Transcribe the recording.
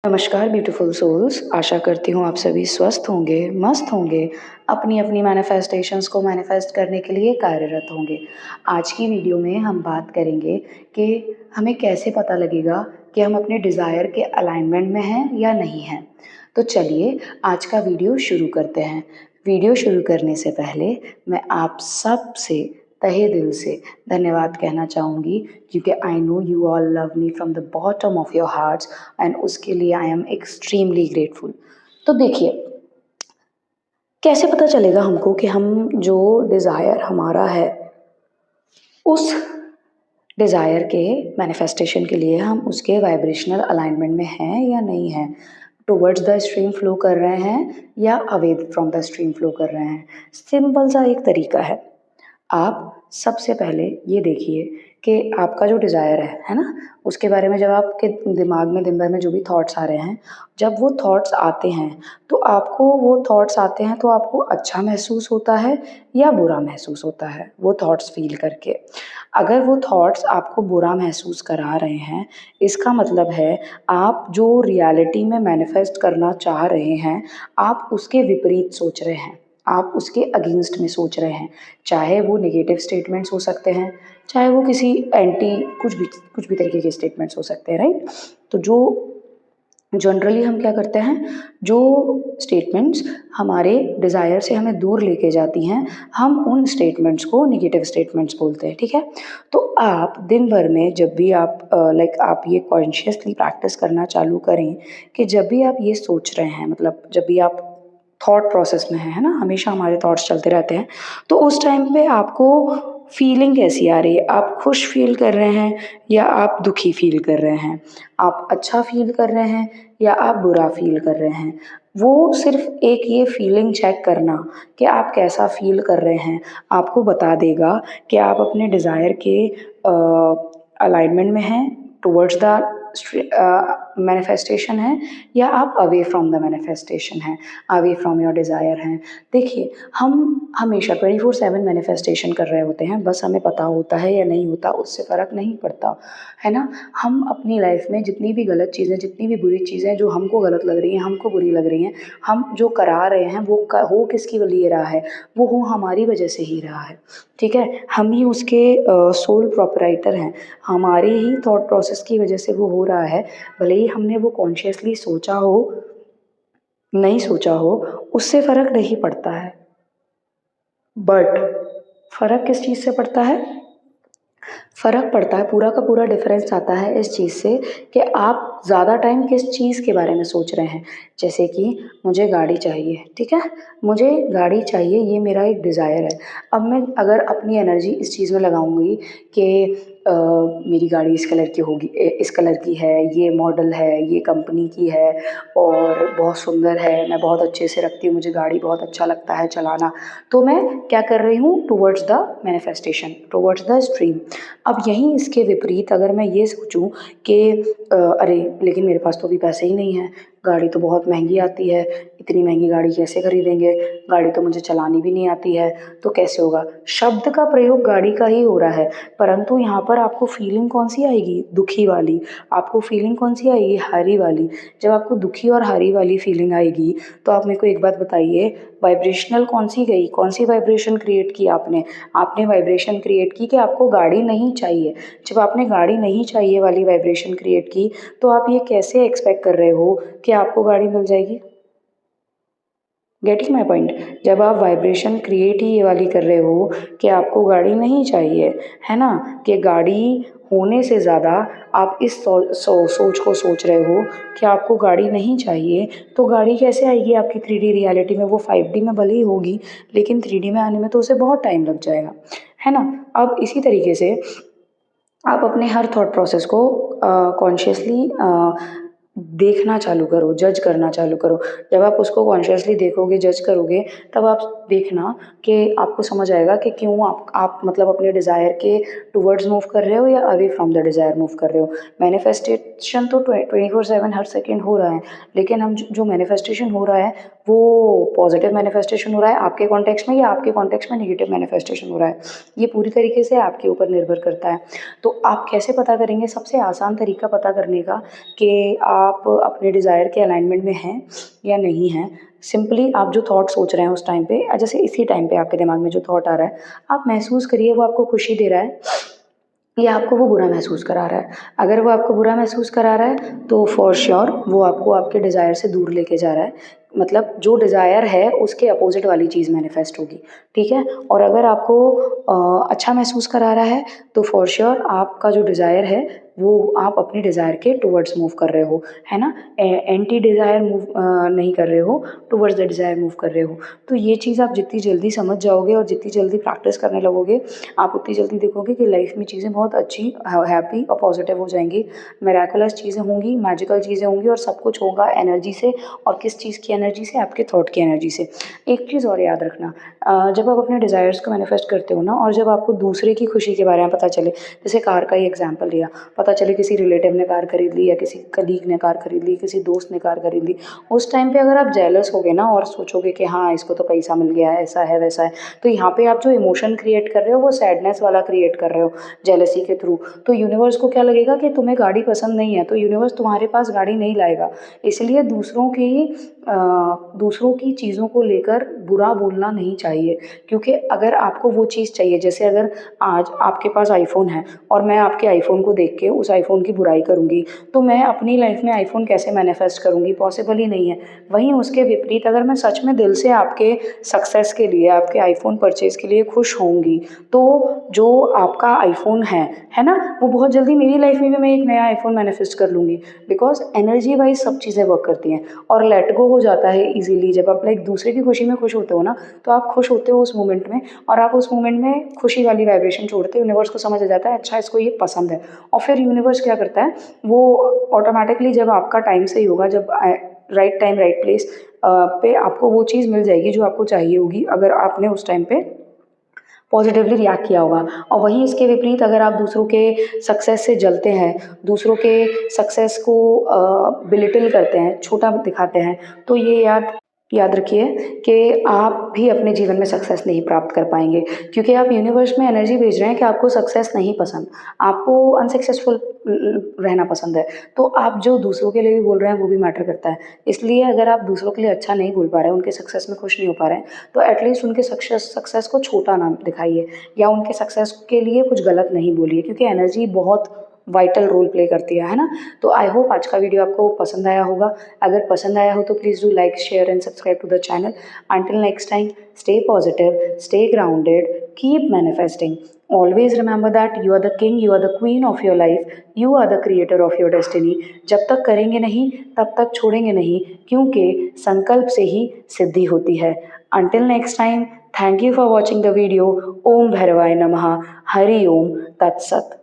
नमस्कार beautiful souls. आशा करती हूँ आप सभी स्वस्थ होंगे, मस्त होंगे, अपनी अपनी मैनिफेस्टेशंस को मैनिफेस्ट करने के लिए कार्यरत होंगे। आज की वीडियो में हम बात करेंगे कि हमें कैसे पता लगेगा कि हम अपने डिज़ायर के अलाइनमेंट में हैं या नहीं हैं। तो चलिए आज का वीडियो शुरू करते हैं। वीडियो शुरू करने से पहले मैं आप सब से तहे दिल से धन्यवाद कहना चाहूँगी, क्योंकि I know you all love me from the bottom of your hearts and उसके लिए आई एम एक्सट्रीमली ग्रेटफुल। तो देखिए, कैसे पता चलेगा हमको कि हम जो डिज़ायर हमारा है उस डिज़ायर के मैनिफेस्टेशन के लिए हम उसके वाइब्रेशनल अलाइनमेंट में हैं या नहीं हैं, टुवर्ड्स द स्ट्रीम फ्लो कर रहे हैं या away from the stream flow कर रहे हैं। सिंपल सा एक तरीका है। आप सबसे पहले ये देखिए कि आपका जो डिज़ायर है ना? उसके बारे में जब आपके दिमाग में दिन भर में जो भी थॉट्स आ रहे हैं, जब वो थॉट्स आते हैं, तो आपको वो थॉट्स आते हैं तो आपको अच्छा महसूस होता है या बुरा महसूस होता है वो थॉट्स फ़ील करके? अगर वो थॉट्स आपको बुरा महसूस करा रहे हैं, इसका मतलब है आप जो रियलिटी में मैनिफेस्ट करना चाह रहे हैं, आप उसके विपरीत सोच रहे हैं, आप उसके अगेंस्ट में सोच रहे हैं। चाहे वो नेगेटिव स्टेटमेंट्स हो सकते हैं, चाहे वो किसी एंटी कुछ भी तरीके के स्टेटमेंट्स हो सकते हैं, राइट? तो जो जनरली हम क्या करते हैं, जो स्टेटमेंट्स हमारे डिज़ायर से हमें दूर लेके जाती हैं, हम उन स्टेटमेंट्स को नेगेटिव स्टेटमेंट्स बोलते हैं, ठीक है? तो आप दिन भर में जब भी आप आप ये कॉन्शियसली प्रैक्टिस करना चालू करें कि जब भी आप ये सोच रहे हैं, मतलब जब भी आप थॉट प्रोसेस में है ना? हमेशा हमारे थॉट्स चलते रहते हैं, तो उस टाइम पे आपको फीलिंग कैसी आ रही है? आप खुश फ़ील कर रहे हैं या आप दुखी फ़ील कर रहे हैं? आप अच्छा फ़ील कर रहे हैं या आप बुरा फ़ील कर रहे हैं? वो सिर्फ़ एक ये फीलिंग चेक करना कि आप कैसा फ़ील कर रहे हैं, आपको बता देगा कि आप अपने डिज़ायर के अलाइनमेंट में हैं, टुवर्ड्स द मैनिफेस्टेशन है, या आप अवे फ्रॉम द मैनिफेस्टेशन हैं, अवे फ्रॉम योर डिज़ायर हैं। देखिए, हम हमेशा 24/7 मैनिफेस्टेशन कर रहे होते हैं, बस हमें पता होता है या नहीं होता उससे फ़र्क नहीं पड़ता, है ना? हम अपनी लाइफ में जितनी भी गलत चीज़ें, जितनी भी बुरी चीज़ें जो हमको गलत लग रही हैं, हमको बुरी लग रही हैं, हम जो करा रहे हैं वो हो किसकी लिए रहा है? वो हो हमारी वजह से ही रहा है, ठीक है? हम ही उसके सोल प्रोपराइटर हैं, हमारे ही थॉट प्रोसेस की वजह से वो हो रहा है। भले ही हमने वो कॉन्शियसली सोचा हो, नहीं सोचा हो, उससे फ़र्क नहीं पड़ता है। बट फ़र्क किस चीज़ से पड़ता है? फ़र्क पड़ता है, पूरा का पूरा डिफ़रेंस आता है इस चीज़ से कि आप ज़्यादा टाइम किस चीज़ के बारे में सोच रहे हैं। जैसे कि मुझे गाड़ी चाहिए, ठीक है? मुझे गाड़ी चाहिए, ये मेरा एक डिज़ायर है। अब मैं अगर अपनी एनर्जी इस चीज़ में लगाऊँगी कि मेरी गाड़ी इस कलर की होगी, इस कलर की है, ये मॉडल है, ये कंपनी की है और बहुत सुंदर है, मैं बहुत अच्छे से रखती हूँ, मुझे गाड़ी बहुत अच्छा लगता है चलाना। तो मैं क्या कर रही हूँ? Towards the manifestation, towards the stream. अब यहीं इसके विपरीत अगर मैं ये सोचूँ कि अरे! लेकिन मेरे पास तो अभी पैसे ही नहीं हैं, गाड़ी तो बहुत महँगी आती है, इतनी महँगी गाड़ी कैसे खरीदेंगे? गाड़ी तो मुझे चलानी भी नहीं आती है, तो कैसे होगा? शब्द का प्रयोग गाड़ी का ही हो रहा है, परंतु यहाँ पर आपको फीलिंग कौन-सी आएगी? दुखी वाली। आपको फीलिंग कौन-सी आएगी? हारी वाली। जब आपको दुखी और हारी वाली फीलिंग आएगी, तो आप मेरे को एक बात बताइए, वाइब्रेशनल कौन-सी गई? कौन-सी वाइब्रेशन क्रिएट की आपने? आपने वाइब्रेशन क्रिएट की कि आपको गाड़ी नहीं चाहिए। जब आपने गाड़ी नहीं चाहिए वाली वाइब्रेशन क्रिएट की, तो आप ये कैसे एक्सपेक्ट कर रहे हो कि आपको गाड़ी मिल जाएगी? Getting my point? जब आप वाइब्रेशन क्रिएट ही ये वाली कर रहे हो कि आपको गाड़ी नहीं चाहिए, है ना? कि गाड़ी होने से ज़्यादा आप इस सोच को सोच रहे हो कि आपको गाड़ी नहीं चाहिए, तो गाड़ी कैसे आएगी आपकी 3D रियलिटी में? वो 5D में भले ही होगी, लेकिन 3D में आने में तो उसे बहुत टाइम लग जाएगा, है ना? अब इसी तरीके से आप अपने हर थॉट प्रोसेस को कॉन्शियसली देखना चालू करो, जज करना चालू करो। जब आप उसको कॉन्शियसली देखोगे, जज करोगे, तब आप देखना कि आपको समझ आएगा कि क्यों आप मतलब अपने डिज़ायर के टुवर्ड्स मूव कर रहे हो या away from the desire move कर रहे हो। मैनिफेस्टेशन तो 24/7 हर सेकंड हो रहा है, लेकिन हम जो मैनिफेस्टेशन हो रहा है, वो पॉज़िटिव मैनिफेस्टेशन हो रहा है आपके कॉन्टेक्स्ट में या आपके कॉन्टेक्स्ट में नेगेटिव मैनिफेस्टेशन हो रहा है। ये पूरी तरीके से आपके ऊपर निर्भर करता है। तो आप कैसे पता करेंगे? सबसे आसान तरीका पता करने का कि आप अपने डिज़ायर के अलाइनमेंट में हैं या नहीं हैं। सिंपली आप जो थॉट सोच रहे हैं उस टाइम पे, जैसे इसी टाइम पे आपके दिमाग में जो थॉट आ रहा है, आप महसूस करिए वो आपको खुशी दे रहा है या आपको वो बुरा महसूस करा रहा है। अगर वो आपको बुरा महसूस करा रहा है तो फॉर श्योर वो आपको आपके डिज़ायर से दूर लेके जा रहा है। मतलब जो डिज़ायर है उसके अपोज़िट वाली चीज़ मैनिफेस्ट होगी, ठीक है? और अगर आपको अच्छा महसूस करा रहा है तो फॉर श्योर आपका जो डिज़ायर है वो आप अपने डिज़ायर के टुवर्ड्स मूव कर रहे हो, है ना? एंटी डिज़ायर मूव नहीं कर रहे हो, टुवर्ड्स द डिज़ायर मूव कर रहे हो। तो ये चीज़ आप जितनी जल्दी समझ जाओगे और जितनी जल्दी प्रैक्टिस करने लगोगे, आप उतनी जल्दी देखोगे कि लाइफ में चीज़ें बहुत अच्छी, हैप्पी और पॉजिटिव हो जाएंगी। मिरेकलस चीज़ें होंगी, मैजिकल चीज़ें होंगी और सब कुछ होगा एनर्जी से। और किस चीज़ की एनर्जी से? आपके थॉट की एनर्जी से। एक चीज़ और याद रखना, जब आप अपने डिज़ायर्स को मैनिफेस्ट करते हो ना और जब आपको दूसरे की खुशी के बारे में पता चले, जैसे कार का ही एग्जाम्पल लिया, पता चले किसी रिलेटिव ने कार खरीद ली या किसी कलीग ने कार खरीद ली, किसी दोस्त ने कार खरीद ली, उस टाइम पे अगर आप जेलस होगे ना और सोचोगे कि हाँ इसको तो पैसा मिल गया है, ऐसा है वैसा है, तो यहाँ पे आप जो इमोशन क्रिएट कर रहे हो वो सैडनेस वाला क्रिएट कर रहे हो जेलसी के थ्रू। तो यूनिवर्स को क्या लगेगा कि तुम्हें गाड़ी पसंद नहीं है, तो यूनिवर्स तुम्हारे पास गाड़ी नहीं लाएगा। इसलिए दूसरों की चीज़ों को लेकर बुरा बोलना नहीं चाहिए, क्योंकि अगर आपको वो चीज़ चाहिए, जैसे अगर आज आपके पास आईफोन है और मैं आपके आईफोन को देख के उस आईफोन की बुराई करूँगी, तो मैं अपनी लाइफ में आईफोन कैसे मैनिफेस्ट करूँगी? पॉसिबल ही नहीं है। वहीं उसके विपरीत अगर मैं सच में दिल से आपके सक्सेस के लिए, आपके आईफोन परचेज़ के लिए खुश होऊँगी, तो जो आपका आईफोन है ना? वो बहुत जल्दी मेरी लाइफ में भी मैं एक नया आईफोन मैनिफेस्ट कर लूँगी, बिकॉज़ एनर्जी वाइज़ सब चीज़ें वर्क करती हैं। और लेट गो हो जाता है ईज़िली जब आप लाइक दूसरे की खुशी में खुश होते हो ना, तो आप खुश होते हो उस मोमेंट में और आप उस मोमेंट में खुशी वाली वाइब्रेशन छोड़ते हो। यूनिवर्स को समझ आ जाता है अच्छा इसको ये पसंद है, और फिर यूनिवर्स क्या करता है, वो ऑटोमैटिकली जब आपका टाइम सही होगा, जब राइट टाइम राइट प्लेस पे आपको वो चीज़ मिल जाएगी जो आपको चाहिए होगी, अगर आपने उस टाइम पे पॉजिटिवली रिएक्ट किया होगा। और वहीं इसके विपरीत अगर आप दूसरों के सक्सेस से जलते हैं, दूसरों के सक्सेस को बिलिटिल करते हैं, छोटा दिखाते हैं, तो ये याद रखिए कि आप भी अपने जीवन में सक्सेस नहीं प्राप्त कर पाएँगे, क्योंकि आप यूनिवर्स में एनर्जी भेज रहे हैं कि आपको सक्सेस नहीं पसंद, आपको अनसक्सेसफुल रहना पसंद है। तो आप जो दूसरों के लिए भी बोल रहे हैं वो भी मैटर करता है। इसलिए अगर आप दूसरों के लिए अच्छा नहीं बोल पा रहे हैं, उनके सक्सेस में खुश नहीं हो पा रहे हैं, तो एटलीस्ट उनके सक्सेस को छोटा ना दिखाइए या उनके सक्सेस के लिए कुछ गलत नहीं बोलिए, क्योंकि एनर्जी बहुत वाइटल रोल प्ले करती है ना? तो आई होप आज का वीडियो आपको पसंद आया होगा। अगर पसंद आया हो तो please do like, share and subscribe to the channel. Until next time, stay positive, stay grounded, keep manifesting. Always remember that you are the king, you are the queen of your life, you are the creator of your destiny. जब तक करेंगे नहीं तब तक छोड़ेंगे नहीं, क्योंकि संकल्प से ही सिद्धि होती है। Until next time, thank you for watching the video. ओम भैरवाय नमः। हरि ओम तत्सत।